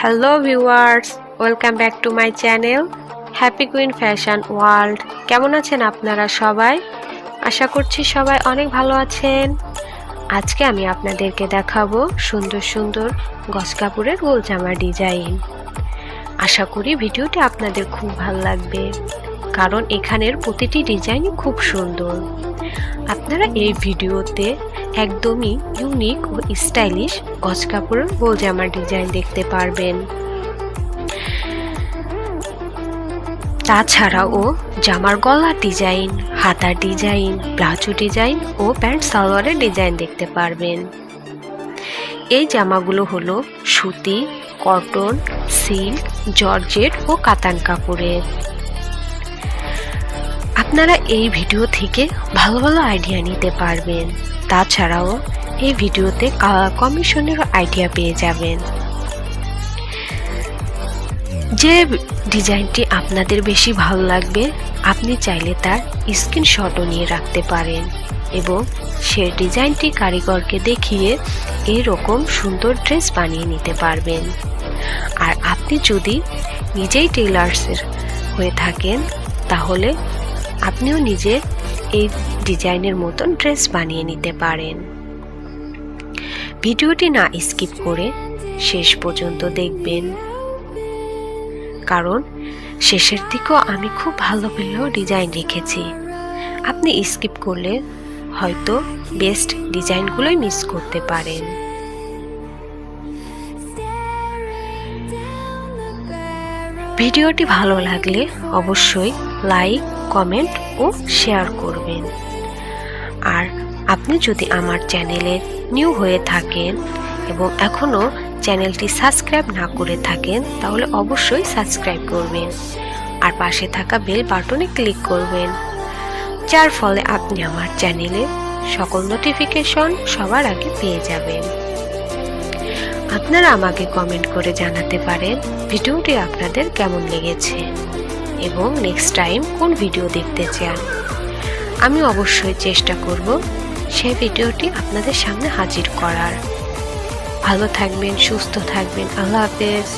Hello viewers, welcome back to my channel happy queen fashion world. কেমন আছেন আপনারা সবাই? আশা করছি সবাই অনেক ভালো আছেন। আজকে আমি আপনাদেরকে দেখাবো সুন্দর সুন্দর গজ কাপড়ের গোল জামা ডিজাইন। আশা করি ভিডিওটি আপনাদের খুব ভালো লাগবে, কারণ এখানের প্রতিটি ডিজাইনই খুব সুন্দর। আপনারা এই ভিডিওতে একদমই ইউনিক ও স্টাইলিশ গজ কাপড়ের গোল জামার ডিজাইন দেখতে পারবেন। তাছাড়াও জামার গলার ডিজাইন, হাতার ডিজাইন, প্লাজো ডিজাইন ও প্যান্ট সালোয়ারের ডিজাইন দেখতে পারবেন। এই জামাগুলো হলো সুতি, কটন, সিল্ক, জর্জেট ও কাতান কাপড়ের। আপনারা এই ভিডিও থেকে ভালো ভালো আইডিয়া নিতে পারবেন। তাছাড়াও এই ভিডিওতে কালার কম্বিনেশনেরও আইডিয়া পেয়ে যাবেন। যে ডিজাইনটি আপনাদের বেশি ভালো লাগবে আপনি চাইলে তার স্ক্রিনশটও নিয়ে রাখতে পারেন এবং সে ডিজাইনটি কারিগরকে দেখিয়ে এরকম সুন্দর ড্রেস বানিয়ে নিতে পারবেন। আর আপনি যদি নিজেই টেইলার্সের হয়ে থাকেন তাহলে আপনিও নিজে এই ডিজাইনের মতন ড্রেস বানিয়ে নিতে পারেন। ভিডিওটি না স্কিপ করে শেষ পর্যন্ত দেখবেন, কারণ শেষের দিকেও আমি খুব ভালো ভালো ডিজাইন রেখেছি। আপনি স্কিপ করলে হয়তো বেস্ট ডিজাইনগুলোই মিস করতে পারেন। ভিডিওটি ভালো লাগলে অবশ্যই লাইক, কমেন্ট ও শেয়ার করবেন। আর আপনি যদি আমার চ্যানেলে নিউ হয়ে থাকেন এবং এখনও চ্যানেলটি সাবস্ক্রাইব না করে থাকেন তাহলে অবশ্যই সাবস্ক্রাইব করবেন আর পাশে থাকা বেল বাটনে ক্লিক করবেন, যার ফলে আপনি আমার চ্যানেলে সকল নোটিফিকেশন সবার আগে পেয়ে যাবেন। আপনারা আমাকে কমেন্ট করে জানাতে পারেন ভিডিওটি আপনাদের কেমন লেগেছে এবং নেক্সট টাইম কোন ভিডিও দেখতে চান। আমি অবশ্যই চেষ্টা করব সেই ভিডিওটি আপনাদের সামনে হাজির করার। ভালো থাকবেন, সুস্থ থাকবেন। আল্লাহ হাফেজ।